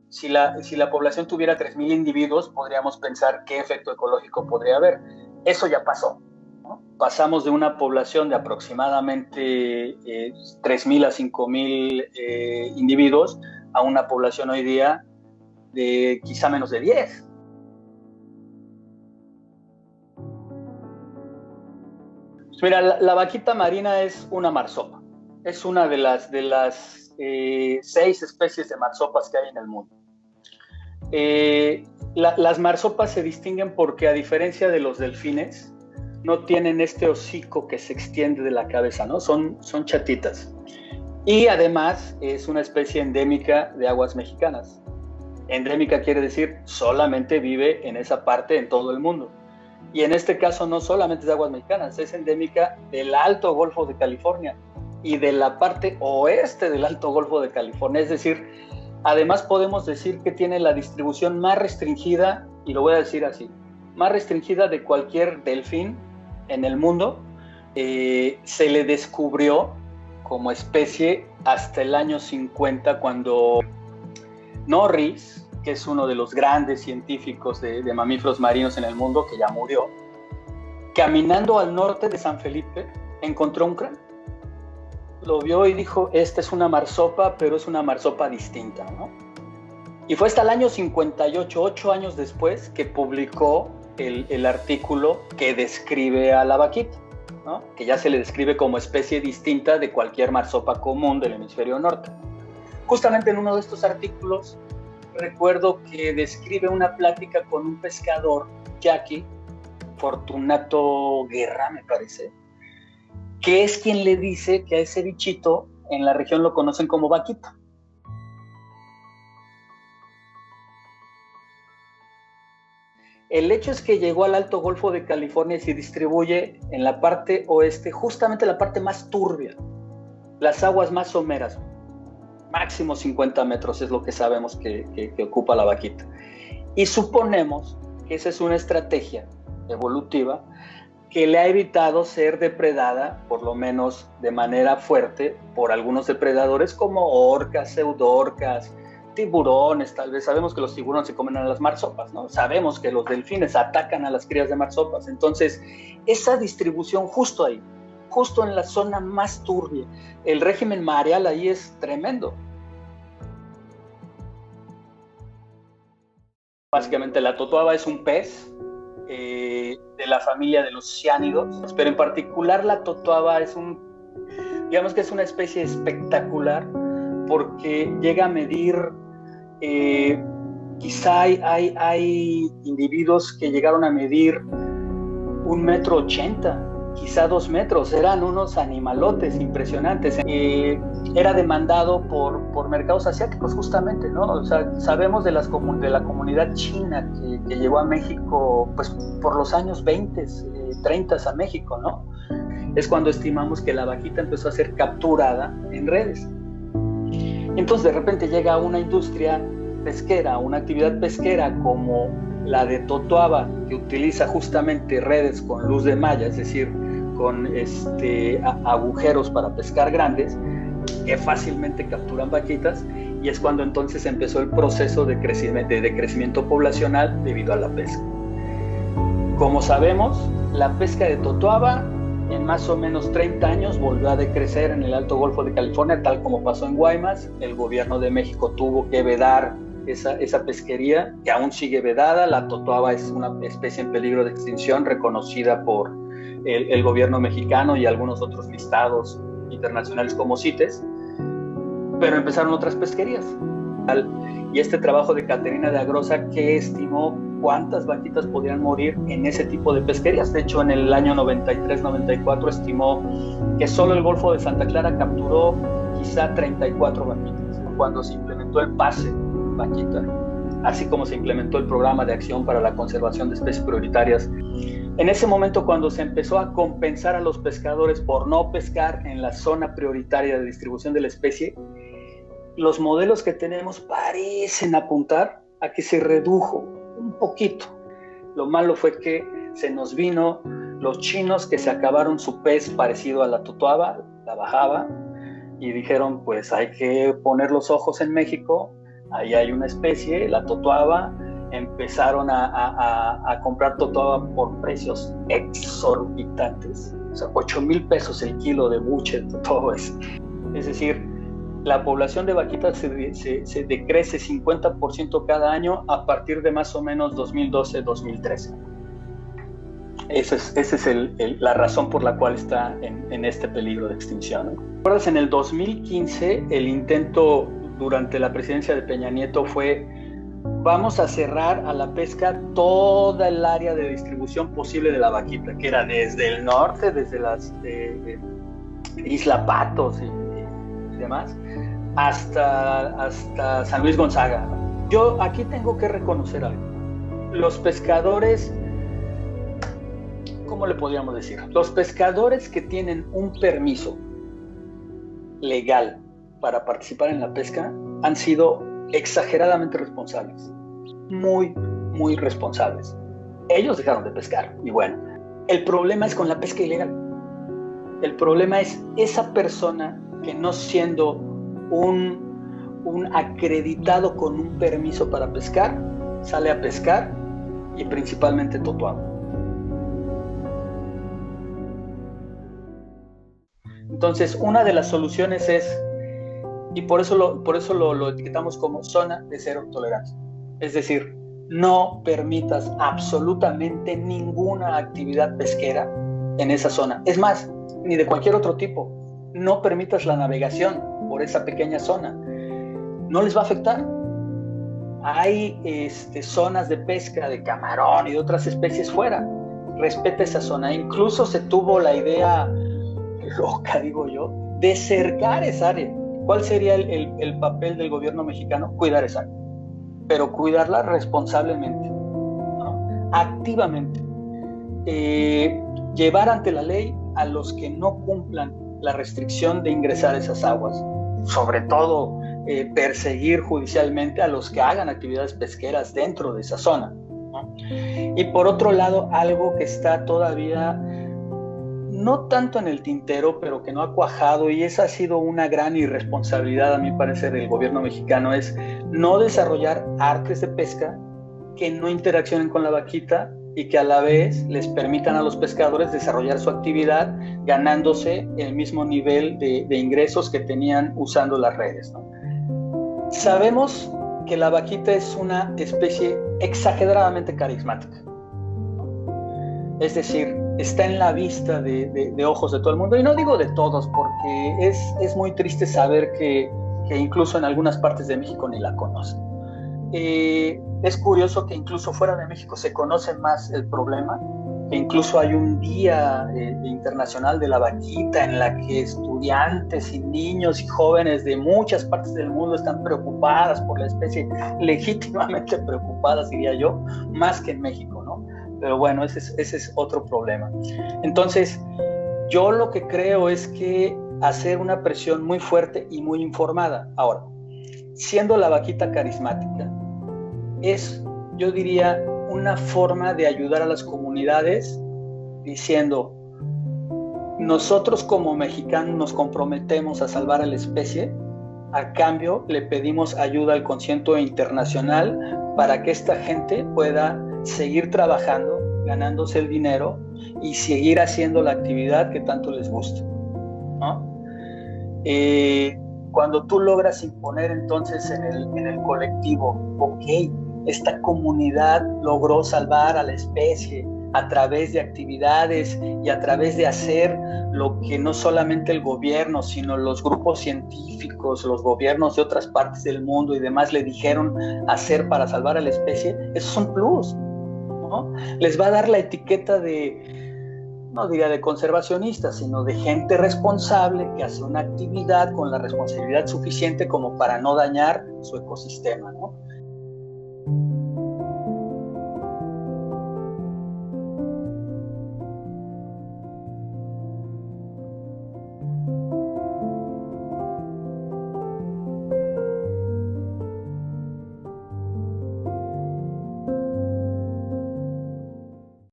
si la población tuviera 3,000 individuos, podríamos pensar qué efecto ecológico podría haber. Eso ya pasó, ¿no? Pasamos de una población de aproximadamente 3,000 a 5,000 individuos a una población hoy día de quizá menos de 10. Mira, la vaquita marina es una marsopa. Es una de las 6 especies de marsopas que hay en el mundo. Las marsopas se distinguen porque, a diferencia de los delfines, no tienen este hocico que se extiende de la cabeza, ¿no? Son chatitas. Y además es una especie endémica de aguas mexicanas. Endémica quiere decir solamente vive en esa parte en todo el mundo. Y en este caso no solamente de aguas mexicanas, es endémica del Alto Golfo de California y de la parte oeste del Alto Golfo de California. Es decir, además podemos decir que tiene la distribución más restringida, y lo voy a decir así, más restringida de cualquier delfín en el mundo. Se le descubrió como especie hasta el año 50, cuando Norris, que es uno de los grandes científicos de mamíferos marinos en el mundo, que ya murió, caminando al norte de San Felipe, encontró un cráneo. Lo vio y dijo, esta es una marsopa, pero es una marsopa distinta, ¿no? Y fue hasta el año 58, 8 años después, que publicó el artículo que describe a la vaquita, ¿no? Que ya se le describe como especie distinta de cualquier marsopa común del hemisferio norte. Justamente en uno de estos artículos recuerdo que describe una plática con un pescador yaqui, Fortunato Guerra, me parece, que es quien le dice que a ese bichito en la región lo conocen como vaquita. El hecho es que llegó al Alto Golfo de California y se distribuye en la parte oeste, justamente la parte más turbia, las aguas más someras. Máximo 50 metros es lo que sabemos que ocupa la vaquita. Y suponemos que esa es una estrategia evolutiva que le ha evitado ser depredada, por lo menos de manera fuerte, por algunos depredadores como orcas, pseudoorcas, tiburones. Tal vez sabemos que los tiburones se comen a las marsopas, ¿no? Sabemos que los delfines atacan a las crías de marsopas. Entonces, esa distribución justo ahí, justo en la zona más turbia, el régimen mareal ahí es tremendo. Básicamente la totoaba es un pez de la familia de los ciánidos, pero en particular la totoaba digamos que es una especie espectacular porque llega a medir, quizá hay individuos que llegaron a medir 1,80 m, quizá 2 metros. Eran unos animalotes impresionantes. Era demandado por mercados asiáticos justamente, ¿no? O sea, sabemos de la comunidad china que llegó a México pues por los años 20, 30 a México, ¿no? Es cuando estimamos que la vaquita empezó a ser capturada en redes. Entonces de repente llega una industria pesquera, una actividad pesquera como la de totoaba, que utiliza justamente redes con luz de malla, es decir, con agujeros para pescar grandes, que fácilmente capturan vaquitas, y es cuando entonces empezó el proceso de crecimiento poblacional debido a la pesca. Como sabemos, la pesca de totoaba en más o menos 30 años volvió a decrecer en el Alto Golfo de California, tal como pasó en Guaymas. El gobierno de México tuvo que vedar esa pesquería, que aún sigue vedada. La totoaba es una especie en peligro de extinción reconocida por el gobierno mexicano y algunos otros listados internacionales como CITES, pero empezaron otras pesquerías. Y este trabajo de Caterina de Agrosa, que estimó cuántas vaquitas podían morir en ese tipo de pesquerías. De hecho, en el año 93-94 estimó que solo el Golfo de Santa Clara capturó quizá 34 vaquitas, cuando se implementó el pase vaquita, así como se implementó el programa de acción para la conservación de especies prioritarias. En ese momento, cuando se empezó a compensar a los pescadores por no pescar en la zona prioritaria de distribución de la especie, los modelos que tenemos parecen apuntar a que se redujo un poquito. Lo malo fue que se nos vino los chinos, que se acabaron su pez parecido a la totoaba, la bajaba, y dijeron, pues hay que poner los ojos en México, ahí hay una especie, la totoaba. Empezaron a comprar totoaba por precios exorbitantes, o sea, 8,000 pesos el kilo de buche de totoaba. Es decir, la población de vaquitas se decrece 50% cada año a partir de más o menos 2012-2013. Esa es la razón por la cual está en este peligro de extinción, ¿no? ¿Recuerdas? En el 2015 el intento durante la presidencia de Peña Nieto fue: vamos a cerrar a la pesca toda el área de distribución posible de la vaquita, que era desde el norte, desde las Isla Patos y demás, hasta San Luis Gonzaga, ¿no? Yo aquí tengo que reconocer algo. Los pescadores, ¿cómo le podríamos decir? Los pescadores que tienen un permiso legal para participar en la pesca han sido exageradamente responsables, muy, muy responsables. Ellos dejaron de pescar y bueno, el problema es con la pesca ilegal. El problema es esa persona que, no siendo un acreditado con un permiso para pescar, sale a pescar, y principalmente totoaba. Entonces, una de las soluciones es, y por eso lo etiquetamos como zona de cero tolerancia. Es decir, no permitas absolutamente ninguna actividad pesquera en esa zona. Es más, ni de cualquier otro tipo. No permitas la navegación por esa pequeña zona. No les va a afectar. Hay zonas de pesca de camarón y de otras especies fuera. Respeta esa zona. Incluso se tuvo la idea loca, digo yo, de cercar esa área. ¿Cuál sería el papel del gobierno mexicano? Cuidar esa área, pero cuidarla responsablemente, ¿no? Activamente. Llevar ante la ley a los que no cumplan la restricción de ingresar a esas aguas. Sobre todo, perseguir judicialmente a los que hagan actividades pesqueras dentro de esa zona, ¿no? Y por otro lado, algo que está todavía no tanto en el tintero, pero que no ha cuajado, y esa ha sido una gran irresponsabilidad, a mi parecer, del gobierno mexicano, es no desarrollar artes de pesca que no interaccionen con la vaquita y que a la vez les permitan a los pescadores desarrollar su actividad ganándose el mismo nivel de ingresos que tenían usando las redes, ¿no? Sabemos que la vaquita es una especie exageradamente carismática. Es decir, está en la vista de ojos de todo el mundo, y no digo de todos, porque es muy triste saber que incluso en algunas partes de México ni la conocen. Es curioso que incluso fuera de México se conoce más el problema, que incluso hay un día internacional de la vaquita en la que estudiantes y niños y jóvenes de muchas partes del mundo están preocupadas por la especie, legítimamente preocupadas, diría yo, más que en México, ¿no? Pero bueno, ese es otro problema. Entonces, yo lo que creo es que hacer una presión muy fuerte y muy informada. Ahora, siendo la vaquita carismática, es, yo diría, una forma de ayudar a las comunidades diciendo: nosotros como mexicanos nos comprometemos a salvar a la especie, a cambio le pedimos ayuda al concierto internacional para que esta gente pueda seguir trabajando, ganándose el dinero y seguir haciendo la actividad que tanto les gusta, ¿no? Cuando tú logras imponer entonces en el colectivo, ok, esta comunidad logró salvar a la especie a través de actividades y a través de hacer lo que no solamente el gobierno, sino los grupos científicos, los gobiernos de otras partes del mundo y demás le dijeron hacer para salvar a la especie, eso es un plus, ¿no? Les va a dar la etiqueta no diría de conservacionista, sino de gente responsable que hace una actividad con la responsabilidad suficiente como para no dañar su ecosistema, ¿no?